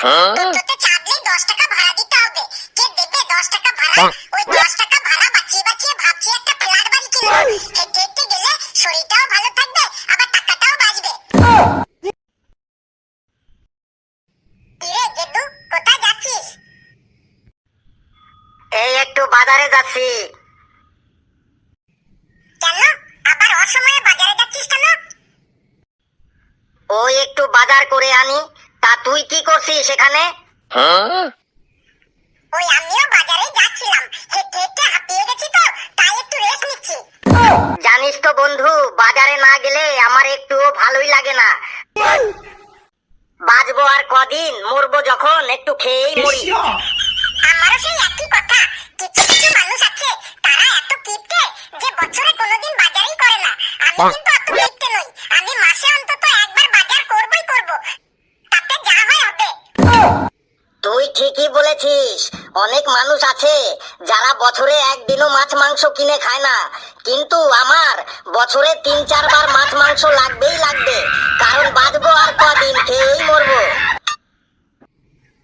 টোটোতে চাপলে 10 টাকা ভাড়া দিতে হবে। কে দেবে 10 টাকা ভাড়া? ওই 10 টাকা ভাড়া বাঁচিয়ে বাঁচিয়ে ভাবছি একটা ফ্ল্যাট বাড়ি কিনবো। হেঁটে হেঁটে গেলে শরীরটাও ভালো থাকবে, আবার টাকাটাও বাঁচবে। কিরে গেদু, কোথায় যাচ্ছিস? এই একটু বাজারে যাচ্ছি। কেন আবার অসময়ে বাজারে যাচ্ছিস কেন? ওই একটু বাজার করে আনি। তা তুই কি করছিস সেখানে? ওই আমিও বাজারে যাচ্ছিলাম, হেঁটে হেঁটে হাঁপিয়ে গেছি তো, তাই একটু রেস্ট নিচ্ছি। জানিস তো বন্ধু, বাজারে না গেলে আমার একটুও ভালোই লাগে না। বাঁচবো আর কদিন, মরবো যখন একটু খেয়েই মরি। আমারও সেই একই কথা। কিছু কিছু মানুষ আছে তারা এত কিপটে যে বছরে কোনোদিন বাজারই করে না। আমি কিন্তু অত কিপটে নই। আমি মাসে অন্তত একবার বাজার করবই করব, তাতে যা হয় হবে। তুই ঠিকই বলেছিস। অনেক মানুষ আছে যারা বছরে একদিনও মাছ মাংস কিনে খায় না, কিন্তু আমার বছরে 3-4 বার মাছ মাংস লাগবেই লাগবে, কারণ বাঁচবো আর কদিন, খেয়েই মরবো।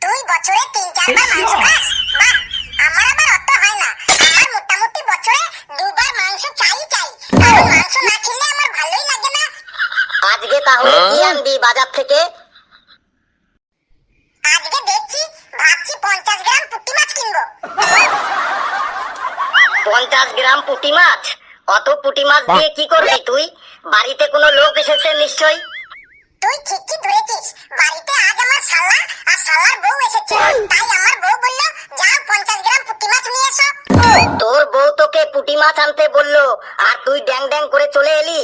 তুই বছরে 3-4 বার মাংস খাস? বাহ, আমার আবার অত হয় না। আমার মোটামুটি বছরে 2 বার মাংস চাই। কারণ মাংস না খেলে আমার ভালোই লাগে না। আজকে তাহলে কি আনবি বাজার থেকে? আজকে দেখছি, ভাবছি 50 গ্রাম পুঁটি মাছ কিনবো। 50 গ্রাম পুঁটি মাছ? অত পুঁটি মাছ দিয়ে কি করবি তুই? বাড়িতে কোনো লোক এসেছে নিশ্চয়ই। তুই ঠিকই ধরেছিস, বাড়িতে আজ আমার শালা আর শালার বউ এসেছে। তাই আমার বউ বললো, যাও 50 গ্রাম পুঁটি মাছ নিয়ে এসো। তোর বউ তোকে পুঁটি মাছ আনতে বললো আর তুই ড্যাং ড্যাং করে চলে এলি?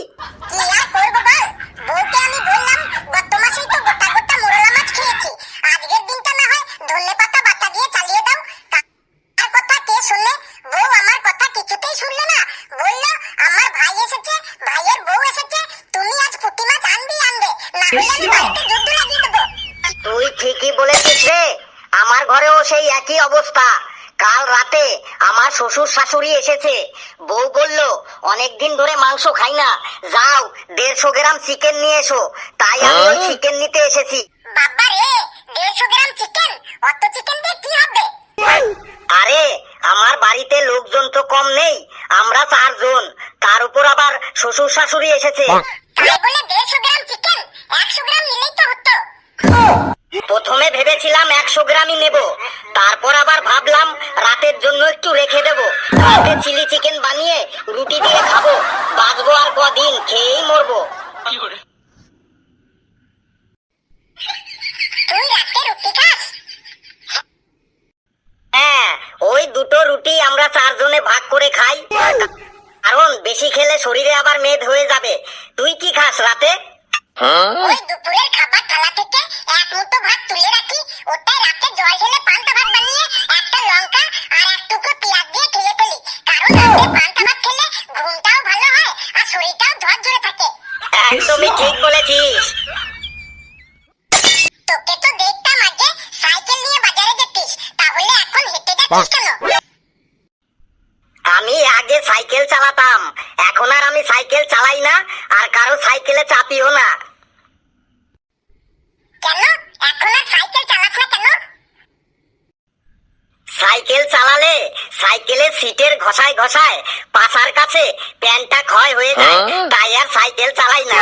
কি আর করবো বল, বউকে আমি বললাম গত মাসেই তো গোটা গোটা মোরলা মাছ খেয়েছি, আজকের দিনটা না হয় ধনেপাতা বাটা দিয়ে চালিয়ে দাও। আর কথা কে শুনলে? বউ আমার কথা কিছুতেই শুনলে না। বললো, আমার ভাই এসেছে, ভাইয়ের বউ এসেছে, তুমি আজ পুঁটি মাছ আনবে, না হলে আমি বাড়িতে যুদ্ধ লাগিয়ে দেবো। তুই ঠিকই বলেছিস রে, আমার ঘরেও সেই একই অবস্থা। কাল রাতে আমার শ্বশুর শাশুড়ি এসেছে। বউ বলল, অনেকদিন ধরে মাংস খাই না, যাও 150 গ্রাম চিকেন নিয়ে এসো। তাই আমি ওই চিকেন নিতে এসেছি। বাবা রে, 150 গ্রাম চিকেন? অত চিকেন দিয়ে কি হবে? আরে আমার বাড়িতে লোকজন তো কম নেই, আমরা 4 জন, তার উপর আবার শ্বশুর শাশুড়ি এসেছে। তাই বলে 150 গ্রাম চিকেন? 100 গ্রাম নিলেই তো হতো। প্রথমে ভেবেছিলাম 100 গ্রামই নেব, তারপর আবার ভাবলাম রাতের জন্য একটু রেখে দেব। রাতে চিলি চিকেন বানিয়ে রুটি দিয়ে খাবো, বাঁচবো আর কদিন, খেয়েই মরবো। তুই রাতে রুটি খাস? হ্যাঁ, ওই 2টো রুটি আমরা 4 জনে ভাগ করে খাই, কারণ বেশি খেলে শরীরে আবার মেদ হয়ে যাবে। তুই কি খাস রাতে? ওই দুপুরের খাবার থালা থেকে এক মুঠো ভাত তুলে রাখি, ওটাই রাতে জল ঢেলে পান্তা ভাত বানিয়ে একটা লঙ্কা আর এক টুকরো পেঁয়াজ দিয়ে খেয়ে ফেলি। কারণ রাতে পান্তা ভাত খেলে ঘুমটাও ভালো হয় আর শরীরটাও ঝরঝরে থাকে। একদমই ঠিক বলেছিস। তোকে তো দেখতাম আগে সাইকেল নিয়ে বাজারে যেতিস, তাহলে এখন হেঁটে যাচ্ছিস কেন? আমি আগে সাইকেল চালাতাম, এখন আর আমি সাইকেল চালাই না, আর কারো সাইকেলে চাপিও না। কেন এখন আর সাইকেল চালাস না কেন? সাইকেল চালালে সাইকেলের সিটের ঘষায় ঘষায় পাছার কাছে প্যান্টটা ক্ষয় হয়ে যায়, তাই আর সাইকেল চালাই না।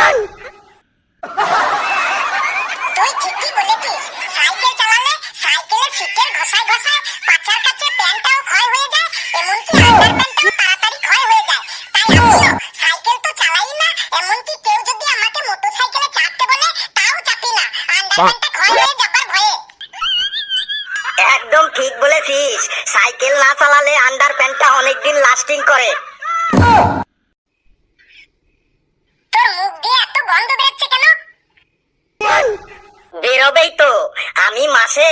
তুই ঠিকই বলেছিস, সাইকেল চালালে সাইকেলের সিটের ঘষায় ঘষায় পাছার কাছে প্যান্টটাও ক্ষয় হয়ে যায়, এমনকি আন্ডার প্যান্টটাও তাড়াতাড়ি ক্ষয় হয়ে যায়। তাই আমিও সাইকেল তো চালাই না, এমনকি কেউ যদি আমাকে মোটরসাইকেলে চাপতে বলে তাও চাপি না, আন্ডার প্যান্টটা ক্ষয় হয়ে যাবার ভয়ে। একদম ঠিক বলেছিস, সাইকেল না চালালে আন্ডার প্যান্টটা অনেকদিন লাস্টিং করে। তোর মুখ দিয়ে এত গন্ধ বেরোচ্ছে কেন? বেরোবেই তো, আমি মাসে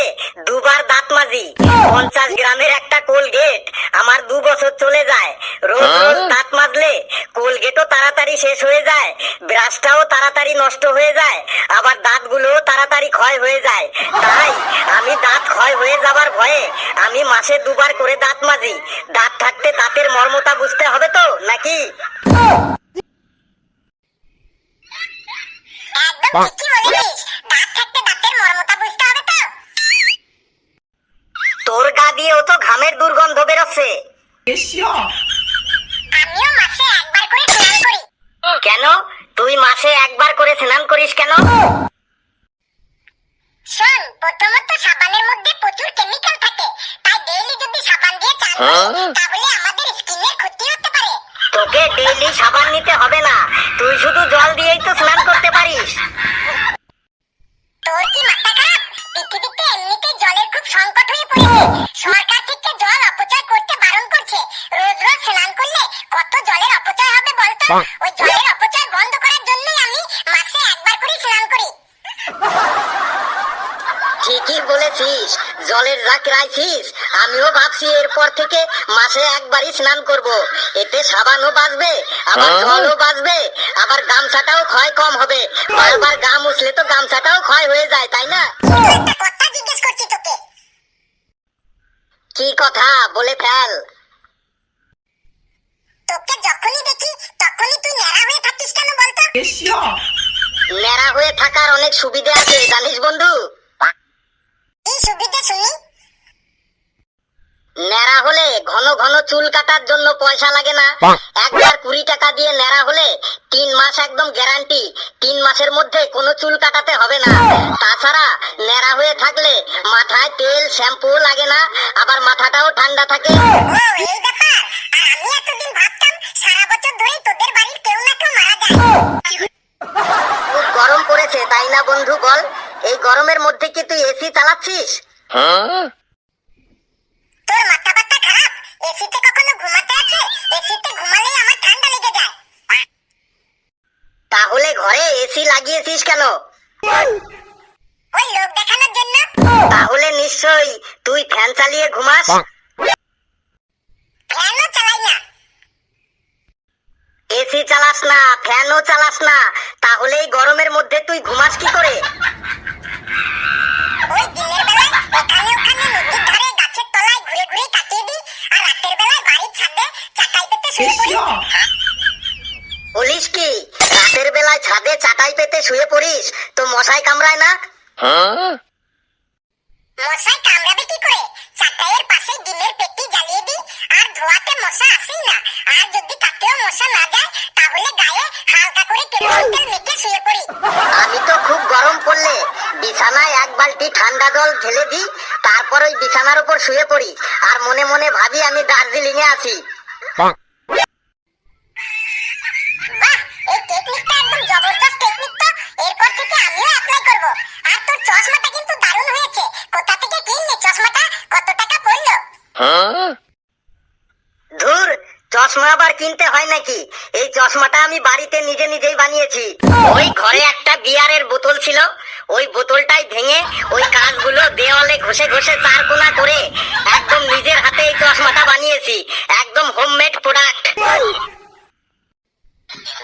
2 বার দাঁত মাজি। 50 গ্রামের একটা কোলগেট আমার 2 বছর চলে যায়। রোজ রোজ দাঁত মাজলে কোলগেটও তাড়াতাড়ি শেষ হয়ে যায়, ব্রাশটাও তাড়াতাড়ি নষ্ট হয়ে যায়, আবার দাঁতগুলোও তাড়াতাড়ি ক্ষয় হয়ে যায়। তাই আমি দাঁত ক্ষয় হয়ে যাবার ভয়ে আমি মাসে 2 বার করে দাঁত মাজি। দাঁত থাকতে দাঁতের মর্মটা বুঝতে হবে তো নাকি? একদম ঠিকই বলেছিস, দাঁত থাকতে দাঁতের মর্মটা বুঝতে হবে তো। আমিও মাসে একবার করে স্নান করি। কেন তুই মাসে একবার করে স্নান করিস কেন? শোন, প্রথমত সাবানের মধ্যে প্রচুর কেমিক্যাল থাকে, তাই ডেইলি যদি সাবান দিয়ে চান করি তাহলে আমাদের স্কিনের ক্ষতি হতে পারে। তোকে ডেইলি সাবান নিতে হবে না, তুই শুধু জল দিয়েই তো স্নান করতে পারিস। তোর কি মাথা খারাপ? পৃথিবীতে এমনিতেই জলের খুব সংকট হয়ে পড়েছে। সরকার থেকে জল অপচয় করতে বারণ করছে। রোজ রোজ স্নান করলে কত জলের অপচয় হবে বলতো? ওই জলের অপচয় বন্ধ করার জন্যই আমি মাসে একবার করে স্নান করি। ঠিকই বলেছিস, জলের যা ক্রাইসিস, আমিও ভাবছি এরপর থেকে মাসে একবারই স্নান করব। এতে সাবানও বাঁচবে, আবার জলও বাঁচবে, আবার গামছাটাও ক্ষয় কম হবে। বারবার গা মুছলে তো গামছাটাও ক্ষয় হয়ে যায়, তাই না? একটা কথা জিজ্ঞেস করছি তোকে। কি কথা বলে ফেল। তোকে যখনই দেখি তখনই তুই ন্যাড়া হয়ে থাকিস কেন বলতো? ন্যাড়া হয়ে থাকার অনেক সুবিধা আছে জানিস বন্ধু। কি সুবিধা শুনি? ন্যাড়া হলে ঘন ঘন চুল কাটার জন্য পয়সা লাগে না। একবার 20 টাকা দিয়ে ন্যাড়া হলে 3 মাস একদম গ্যারান্টি, 3 মাসের মধ্যে কোনো চুল কাটাতে হবে না। তাছাড়া ন্যাড়া হয়ে থাকলে মাথায় তেল শ্যাম্পু লাগে না, আবার মাথাটাও ঠান্ডা থাকে। ও এই ব্যাপার। আর আমি এতদিন ভাবতাম সারা বছর ধরেই তোদের বাড়ির কেউ না কেউ মারা যায়। খুব গরম পড়েছে তাই না বন্ধু বল? এই গরমের মধ্যে কি তুই এসি চালাচ্ছিস? তোর মাথা ব্যথা খারাপ? এসিতে কখনো ঘুমাতে আছে? এসিতে ঘুমালেই আমার ঠান্ডা লেগে যায়। তাহলে ঘরে এসি লাগিয়েছিস কেন? ওই লোক দেখানোর জন্য। তাহলে নিশ্চয়ই তুই ফ্যান চালিয়ে ঘুমাস। ফ্যানও চালাই না। এসি চালাস না, ফ্যানও চালাস না, তাহলে এই গরমের মধ্যে তুই ঘুমাস কি করে? ওই দিনের বেলায় এখানে ওখানে নদীর ধারে গাছের তলায় ঘুরে ঘুরে কাটিয়ে দিই, আর রাতের বেলায় বাড়ির ছাদে চাটাই পেতে শুয়ে পড়ি। বলিস কি, রাতের বেলায় ছাদে চাটাই পেতে শুয়ে পড়িস তো মশাই কামড়ায় না? মশাই কামড়াবে কি করে? চাটাইয়ের পাশে ডিমের পেটি জ্বালিয়ে দিই, আর ধোয়াতে মশা আসেই না। আর যদি তাতেও মশা না যায় তাহলে গায়ে হালকা করে কেরোসিন তেল মেখে শুয়ে পড়ি। আমি তো খুব গরম পড়লে বিছানায় 1 বালতি ঠান্ডা জল ঢেলে দিই, তারপর ওই বিছানার উপর শুয়ে পড়ি, আর মনে মনে ভাবি আমি দার্জিলিং এ আছি। বাহ, এই টেকনিকটা একদম জবরদস্ত টেকনিক তো। এরপর থেকে আমিও অ্যাপ্লাই করব। আর তোর চশমাটা কিন্তু দারুণ হয়েছে। কোথা থেকে কিনলে চশমাটা? কত টাকা পড়লো? ধুর, চশমা আবার কিনতে হয় নাকি? এই চশমাটা আমি বাড়িতে নিজে নিজেই বানিয়েছি। ওই ঘরে একটা বিয়ারের বোতল ছিল, ওই বোতলটাই ভেঙে ওই কাঁচগুলো দেওয়ালে ঘষে ঘষে 4 কোনা করে একদম নিজের হাতে এই চশমাটা বানিয়েছি। একদম হোমমেড প্রোডাক্ট।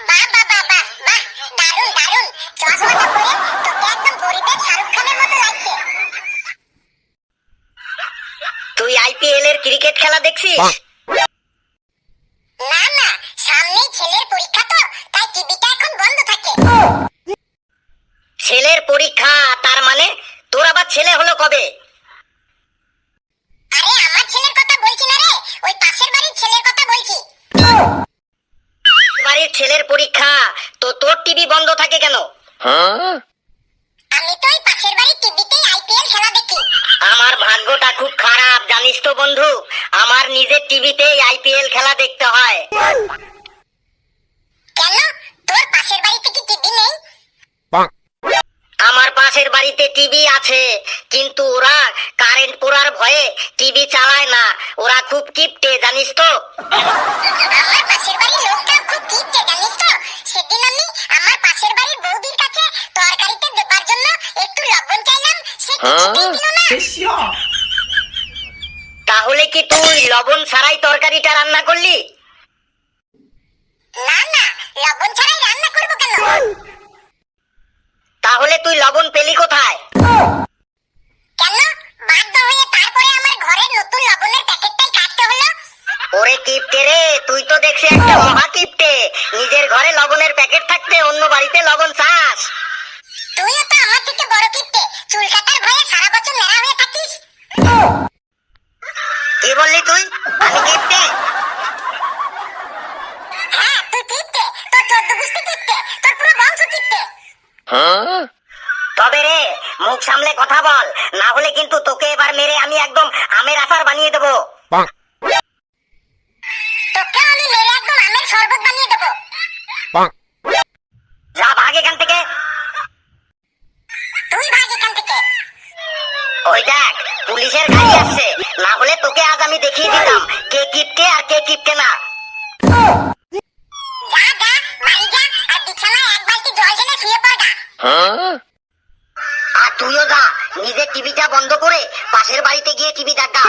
বাহ বাহ বাহ বাহ বাহ, দারুণ দারুণ। চশমাটা পরে তোকে একদম গরিবের শাহরুখ খানের মতো লাগছে। তুই আইপিএল এর ক্রিকেট খেলা দেখছিস? না না, সামনেই ছেলের পরীক্ষা তো, তাই টিভিটা এখন বন্ধ থাকে। ছেলের পরীক্ষা? তার মানে তোর আবার ছেলে হলো কবে? আরে আমার ছেলের কথা বলছি না রে, ওই পাশের বাড়ির ছেলের কথা বলছি। বাড়ির ছেলের পরীক্ষা তো তোর টিভি বন্ধ থাকে কেন? আমি তো ওই পাশের বাড়ির টিভিতেই আইপিএল খেলা দেখি। আমার ভাগ্যটা খুব খারাপ জানিস তো বন্ধু, আমার নিজের টিভিতেই আইপিএল খেলা দেখতে হয়। কেন, তোর পাশের বাড়িতে কি টিভি নেই? আমার পাশের বাড়িতে টিভি আছে, কিন্তু ওরা কারেন্ট পোড়ার ভয়ে টিভি চালায় না। ওরা খুব কিপটে জানিস তো। আমার পাশের বাড়ির লোকটা খুব কিপটে জানিস তো। সেদিন আমি আমার পাশের বাড়ির বৌদির কাছে তরকারিতে দেবার জন্য একটু লবণ চাইলাম, সে কিছুতেই দিল না। তাহলে কি তুই লবণ ছাড়াই তরকারিটা রান্না করলি? না না, লবণ ছাড়াই রান্না করবো কেন? তাহলে তুই লবণ পেলি কোথায়? কেন, বাধ্য হয়ে তারপরে আমার ঘরের নতুন লবণের প্যাকেটটাই কাটতে হলো। ওরে কিপটে রে, তুই তো দেখছি একটা মহা কিপটে। নিজের ঘরে লবণের প্যাকেট থাকতে অন্য বাড়িতে লবণ চাস। তুইও তো আমার থেকে বড় কিপটে, চুল কাটার ভয়ে সারা বছর ন্যাড়া হয়ে থাকিস। কি বললি তুই? আমি কিপটে? তবে রে মুখ সামলে কথা বল, না হলে কিন্তু তোকে এবার মেরে আমি একদম আমের আচার বানিয়ে দেবো। তোকে আমি মেরে একদম আমের শরবত বানিয়ে দেবো। যা ভাগ এখান থেকে। তুই ভাগ এখান থেকে। ওই দেখ পুলিশের গাড়ি আসছে, না হলে তোকে আজ আমি দেখিয়ে দিতাম কে কিপটে আর কে কিপটে না। যা যা বাড়ি যা, আর বিছানায় এক বালতি জল ঢেলে শুয়ে পড় গা। আর তুইও যা, নিজের টিভিটা বন্ধ করে পাশের বাড়িতে গিয়ে টিভি দেখ গা।